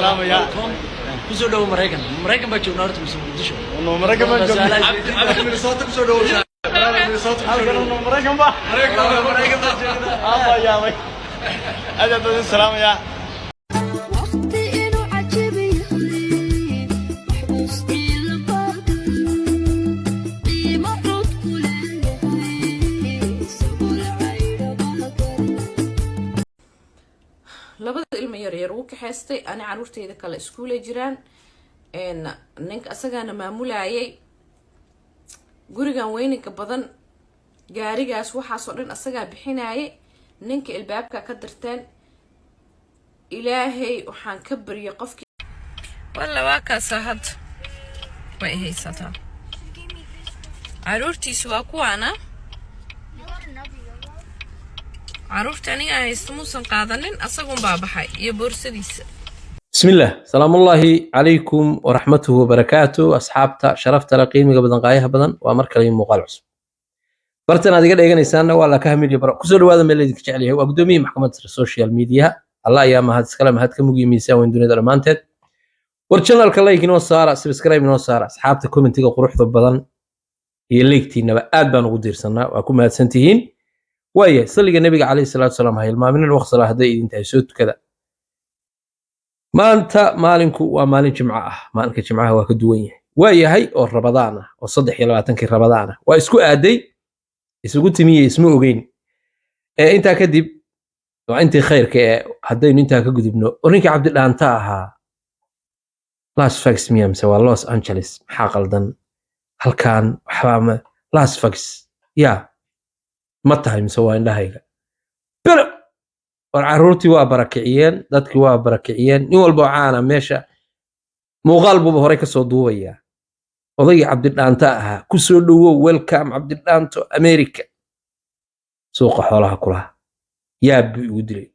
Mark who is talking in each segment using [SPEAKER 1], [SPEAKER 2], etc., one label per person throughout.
[SPEAKER 1] السلام يا
[SPEAKER 2] كسر دو مريكان بتشوف نارت مسديشو
[SPEAKER 1] إنه مريكان ما جاب من صوتك كسر دو من صوتك كسر دو مريكان با مريكان با يا وي أجل السلام يا
[SPEAKER 3] labada ilmo yaryar wuu kaxaystay ani caruurteyda kale iskuulay jiraan ninka asagaana maamulayay gurigan weyninka badan gaarigaas waxaasoo dhan asagaa bixinayay ninka ilbaabka ka dirteen ilaahay waxaan ka baryo qofkii walla waa kaasa hadda way haysataa caruurtiisu waa kuwaana عرفتني هيستموسن قادنين أصلاً بابحي يبورسديس.
[SPEAKER 4] بسم الله سلام الله عليكم ورحمته وبركاته أصحابتا شرفت لقيمة بدن قايها بدن وأمرك لي مقالعس برتنا هذه قد إنسان ولا كهمي جبر كسر هذا من اللي تكشف عليه وأقدمي محكمة السوشيال ميديا الله يا ما هذا الكلام هذا كم يجي ميساوين دون درمانتد ورشنا الكلا يكنوا صار سبسكرايب من صار أصحابتا كومنتي قروح بدن يليكتي نبأ أدبان غدير سنة وأكون ما سنتين ويا صلي النبي عليه الصلاة والسلام هاي المؤمن الوقت صلاة هدي أنت يسود كذا ما أنت مالك ومالك جمعة مالك جمعة وكدوية ويا هاي أو رمضان وصدق يلا تنكر رمضان وإسكو أدي إسكو تمية اسمه وجين أنت كذب وأنت خير كهدين أنت كجذب نو وريك عبد الله أنتها لاس فاكس ميام سوا لوس أنجلس حاقلدن هل كان حرام لاس فاكس يا متى مسوى إنها بلا والعروتي وبركعيان ذاتك وبركعيان نول بعانا ماشى مغالبه بهريك صدوية وضي عبد الله أنتها كسلو ويلكام عبد الله أنتو أمريكا سوق حولها كلها يا بيودري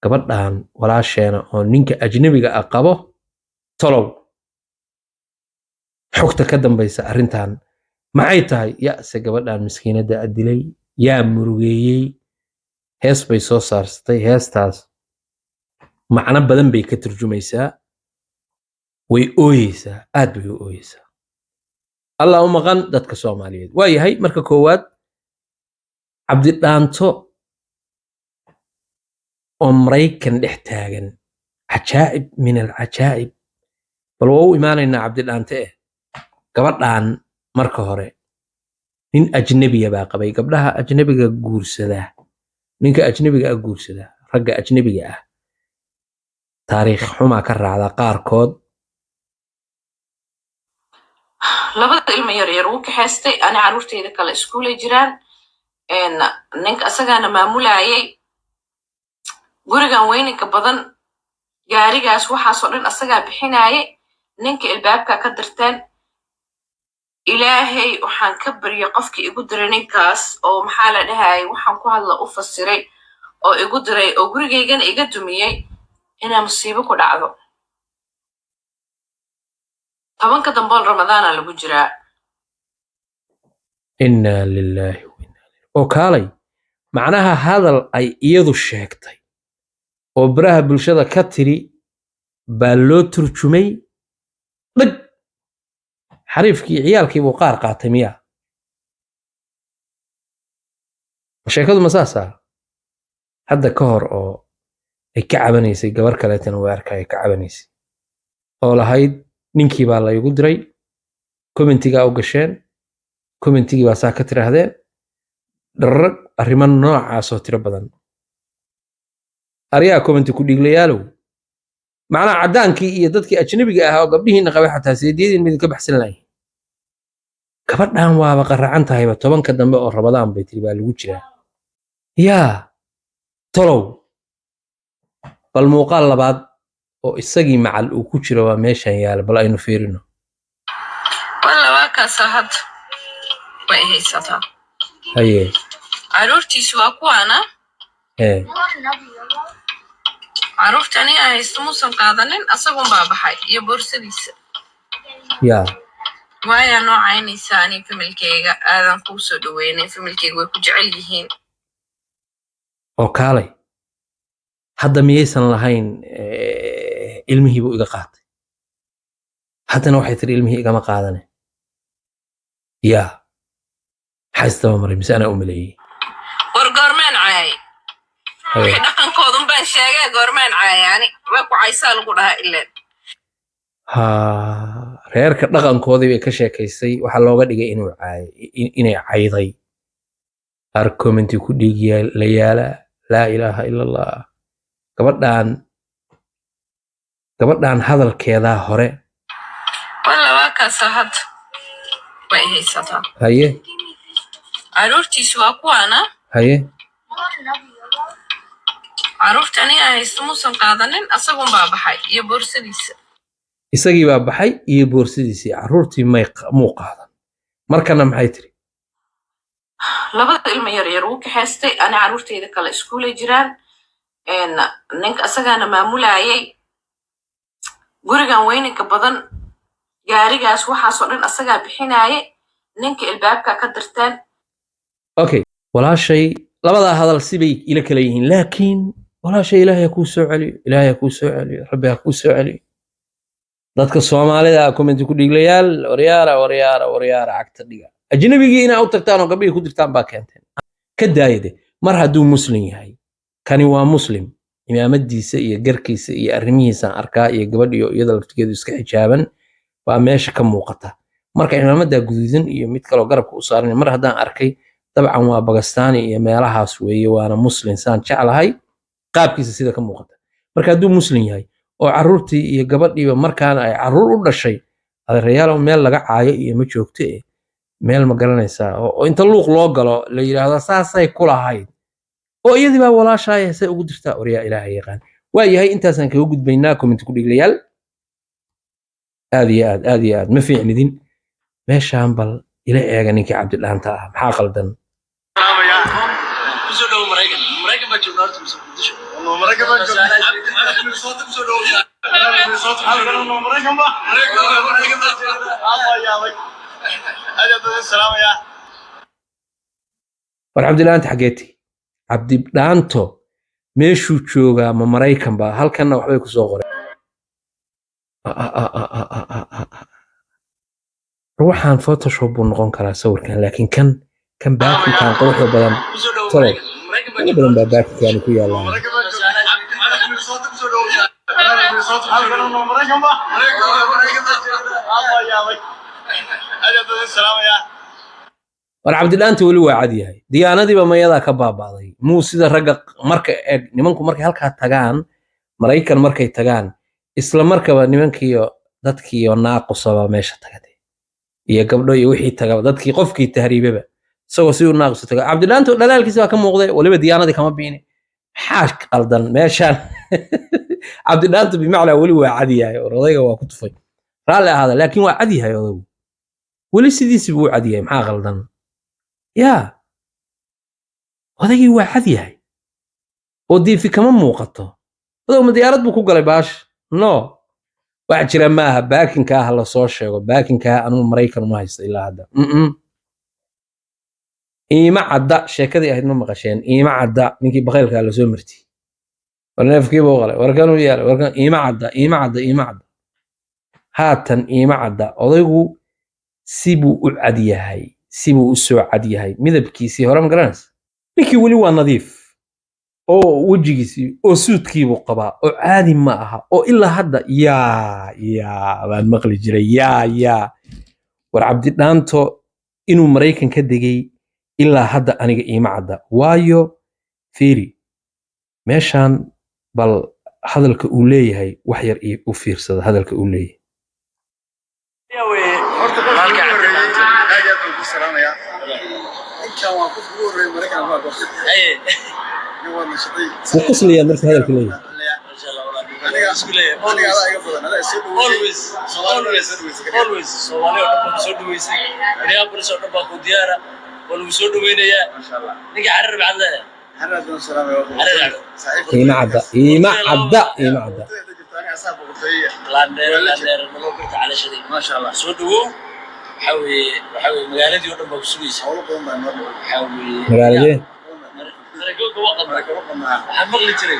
[SPEAKER 4] قبلها ولا شيء نينك أجنبي أقابه طلب حكت كدم بيس أرنتان معيتها يأس قبلها المسكينة دا أدلي يا مروجي هيس بيسو صارستي هيستاس معنا بدن بي كترجميسا وي اويسا اد بي اويسا اللهم غن ددك سوماليد واي هي marka koowaad cabdi dhaanto oo Mareykan dhex taagan ajaa'ib min al-ajaa'ib bal wuu imaanayna cabdi dhaante gabadhan marka hore nin ajnabiya baa qabay gabdhaha ajnabiga guursada ninka ajnabiga guursada ragga ajnabiga ah taariikh xuma ka raacda qaarkood
[SPEAKER 3] labada ilmo yaryar wuu kaxaystay ani caruurteyda kale iskuulay jiraan ninka asagaana maamulayay gurigan weyninka badan gaarigaas waxaasoo dhan asagaa bixinayay ninka ilbaabka ka dirteen ilaahay waxaan ka baryo qofkii igu diray ninkaas oo maxaa la dhahay waxaan ku hadla u fasiray oo igu diray oo gurigeygana iga dumiyay inaa musiibo ku dhacdo tobanka dambe ramadaana lagu jiraa
[SPEAKER 4] inna lillahi wa inna ilayhi oo kaalay macnaha hadal ay iyadu sheegtay oo baraha bulshada ka tiri baa loo turjumay dhig xariifkii ciyaalkii buu qaar qaatay miya sheekadu masaasa hadda ka hor oo ay ka cabanaysay gabar kaleetana waa arkay ka cabanaysay oo lahayd ninkii baa la igu diray commentiga u gasheen commentigii baa saa ka tiraahdeen dharrag arrimo noocaas oo tiro badan ariyaa commenti ku dhiglayaalow macnaha caddaankii iyo dadkii ajnabiga ahaa oo gabdhihiina qabay xataa seediyadiin midin ka baxsan lahayn gabadhan waaba qaracan tahayba tobanka dambe oo ramadaan bay tiri baa lagu jiraa yaa tolow bal muuqaal labaad oo isagii macal uu ku jiro waa meeshan yaala bal aynu fiirino
[SPEAKER 3] walla waa kaasa hadda way haysataa
[SPEAKER 4] haye
[SPEAKER 3] caruurtiisu waa kuwaana caruurtani haystamuusan qaadanin asagun baa baxay iyo boorsadiisa
[SPEAKER 4] yaa
[SPEAKER 3] وايا نوعين ثاني في ملكيga aadan ku soo dhaweynay familkeyga way ku jecel yihiin
[SPEAKER 4] oo kaalay hadda miyaysan lahayn ilmihii buu iga qaatay haddana waxay tiri ilmihii igama qaadane yaa maxaa istaba maray mise anaa u maleeyey
[SPEAKER 3] war goormeen caayay wixii dhaqankoodun baan sheegay goormeen caayay yani way ku caysaa lagu dhahaa ileen
[SPEAKER 4] ha reerka dhaqankoodii bay ka sheekaysay waxaa looga dhigay inay cayday argumenti ku dhiigiya la yaala laa ilaaha ila allah gabadhan hadalkeedaa hore
[SPEAKER 3] walla waa kaasa hadda way haysataa
[SPEAKER 4] haye
[SPEAKER 3] caruurtiisu waa kuwaana
[SPEAKER 4] haye
[SPEAKER 3] caruurta aniga haysto muusan qaadanin asagun baa baxay iyo boorsadiisa
[SPEAKER 4] isagii baa baxay iyo boorsadiisii caruurtii muu qaadan markana maxay tiri
[SPEAKER 3] labada ilmo yar yar wuu kaxaystay ani caruurteyda kale iskuulay jiraan ninka asagaana maamulayay gurigan weyninka badan gaarigaas waxaasoo dhan asagaa bixinaaye ninka ilbaabka ka dirteen
[SPEAKER 4] okay walaashay labadaa hadal sibay ila kala yihiin laakiin walaashay ilaahay kuu soo celiyo rabbi ha kuu soo celiyo dadka soomaalida comment ku dhiglayaal waryaara cagta dhiga ajnabigii inaa u tagtaan oo gabdhihii ku dirtaan baa keenteen ka daayade mar hadduu muslim yahay kani waa muslim imaamadiisa iyo garkiisa iyo arrimihiisaan arkaa iyo gabadhiyo iyada laftigeedu iska xijaaban baa meesha ka muuqata marka imaamadaa guduudan iyo mid kaloo garabka u saaran mar haddaan arkay dabcan waa bagastaani iyo meelahaas weeye waana muslim saan jeclahay qaabkiisa sida ka muuqata marka hadduu muslim yahay oo caruurtii iyo gabadhiiba markaana ay caruur u dhashay adeerayaal meel laga caayo iyo ma joogto meel ma garanaysaa oo inta luuq loo galo la yiraahdo saasay ku lahayd oo iyadii baa walaashaay say ugu dirtaa oryaa ilaahay yaqaan waa yahay intaasaan kaga gudbaynaa comment ku dhiglayaal aad iyo aad ma fiicnidin meeshaan bal ila eega ninkii cabdidhaanta ah maxaa qaldan
[SPEAKER 2] kusoo dhow maraykan baa joognaa horta mise muqdisho
[SPEAKER 1] maraykan baa joognaa soota kusoo dhow
[SPEAKER 4] war cabdidhaanta xageeti cabdidhaanto meeshuu joogaa ma maraykan baa halkanna waxbay ku soo qoreen ruuxaan photoshop buu noqon karaa sawirkan laakiin kan baakinkan quruxda badan tolo mana badan baa baakinkan ku yaallaan war cabdidhaanta weli waa cad yahay diyaanadiiba mayadaa ka baaba'day muu sida ragga marka eeg nimanku markay halkaa tagaan maraykan markay tagaan isla markaba nimankiiyo dadkiiyo naaqusaba meesha tagade iyo gabdho iyo wixii tagaba dadkii qofkii tahriibaba isagoo si uu naaqusu taga cabdidhaanta dhalaalkiisa baa ka muuqday waliba diyaanadii kama biini maxaa qaldan meeshaan cabdidhaanta bimacnaa weli waa cad yahay oo odayga waa ku tufay raalli ahaada laakiin waa cad yahay odaygu weli sidiisiba u cad yahay maxaa qaldan yaa odaygii waa cad yahay oo diifi kama muuqato odaygu ma diyaarad buu ku galay baash no wax jira maaha baakinkaa ha la soo sheego baakinkaa anugu maraykan uma haysto ilaa hadda iima cadda sheekadii ahayd ma maqasheen iima cadda ninkii bakaylkaa la soo martiyey war neefkiiba u qalay warkanuu yaalay warkan iima cadda haatan iima cadda odaygu sibuu u cad yahay sibuu u soo cad yahay midabkiisii hore ma garanaysa ninkii weli waa nadiif oo wejigiisii oo suudkiibuu qabaa oo caadi ma aha oo ilaa hadda yaa baan maqli jiray yaa war cabdidhaanto inuu maraykan ka degay ilaa hadda aniga iima cadda waayo fiiri meeshaan bal hadalka uu leeyahay wax yar u fiirsada hadalka uu leeyahay وقصلي مرت هذا الكلية
[SPEAKER 2] always Soomaaliya oo soo dhaweysay inay bariso dhaba ku diyaara walagu soo dhaweynaya ninka xarir bacad leh
[SPEAKER 1] حرد السلام عليكم
[SPEAKER 4] إيما عدا
[SPEAKER 2] لاندير نلو برت على شدي
[SPEAKER 1] ما شاء الله
[SPEAKER 2] soo dhawo waxawi magaaladii oo dhan baa ku sugaysa
[SPEAKER 1] حول قوم بان نور
[SPEAKER 2] waxawi
[SPEAKER 4] magaaladee
[SPEAKER 2] darajooga waa qabnaa waxaan maqli jiray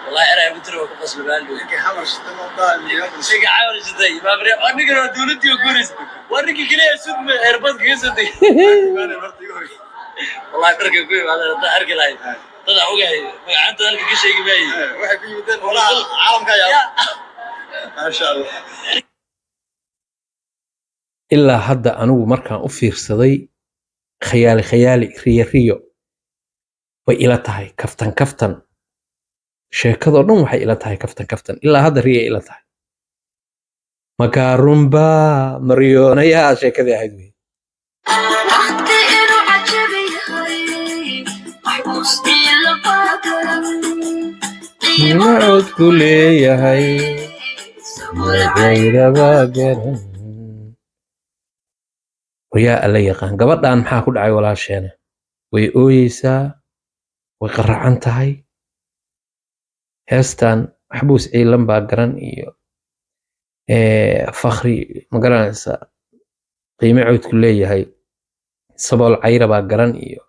[SPEAKER 2] والله أنا أبو ترى وقف أصل بالي
[SPEAKER 1] كي حمر شتى نقطة
[SPEAKER 2] شيء عامل جدي ما بري أنا كنا دولتي وكوريس وأنا كي كلي أسود من إربط كيسدي
[SPEAKER 1] أنا مرتي قوي
[SPEAKER 2] والله فرق كوي هذا أرجع لاي طلع وجاي أنت أرجع كل شيء باي
[SPEAKER 1] واحد في مدن ولا عالم كيا ما شاء الله
[SPEAKER 4] ilaa hadda anigu markaan u fiirsaday khiyaali riyo way ila tahay kaftan sheekadoo dhan waxay ila tahay kaftan ilaa hadda riya ila tahay makaarumba mariyoonayaa sheekadii ahayd wey cod ku leeyahay magayraba garan wayaa alla yaqaan gabadhan maxaa ku dhacay walaasheena way ooyeysaa way qaracan tahay heestan maxbuus ciilan baa garan iyo fakhri ma garanaysaa qiime codku leeyahay sabool cayra baa garan iyo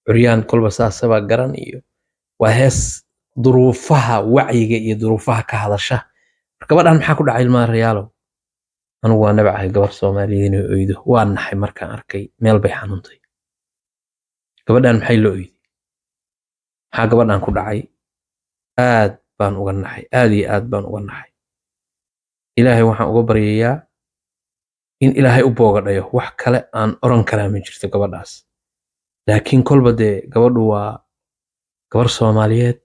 [SPEAKER 4] curyaan kolba saasa baa garan iyo waa hees duruufaha wacyiga iyo duruufaha ka hadasha gabadhan maxaa ku dhacay ilmaha rayaalow anigu waa nabacahay gabar soomaaliyeed inay oydo waa naxay markaan arkay meel bay xanuuntay gabadhan maxay la oyday maxaa gabadhan ku dhacay aad baan uga naxay aad iyo aad baan uga naxay ilaahay waxaan uga baryayaa in ilaahay u boogadhayo wax kale aan oran karaa ma jirto gabadhaas laakiin kolba dee gabadhu waa gabar soomaaliyeed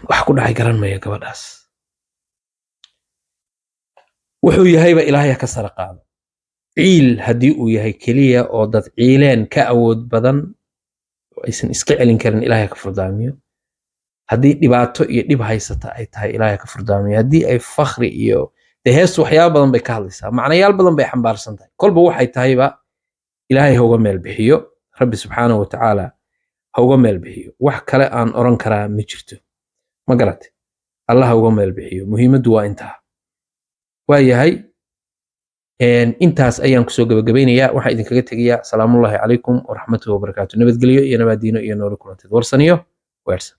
[SPEAKER 4] wax ku dhacay garan maya gabadhaas wuxuu yahayba ilaahay ka sara qaado ciil haddii uu yahay keliya oo dad ciileen ka awood badan oo aysan iska celin karin ilaahay ka furdaamiyo haddii dhibaato iyo dhib haysata ay tahay ilaahay ka furdaamiyo haddii ay fakhri iyo dee heestu waxyaaba badan bay ka hadlaysaa macnayaal badan bay xambaarsan tahay kolba waxay tahayba ilaahay ha uga meel bixiyo rabbi subxaanahu watacaala ha uga meel bixiyo wax kale aan oran karaa ma jirto ma garate allah ha uga meel bixiyo muhiimaddu waa intaa waayahay intaas ayaan kusoo gabagabaynayaa waxaan idinkaga tegayaa salaamullaahi calaykum waraxmatullahi wabarakaatu nabadgelyo iyo nabaadiino iyo noolo kulanteed warsaniyo weersan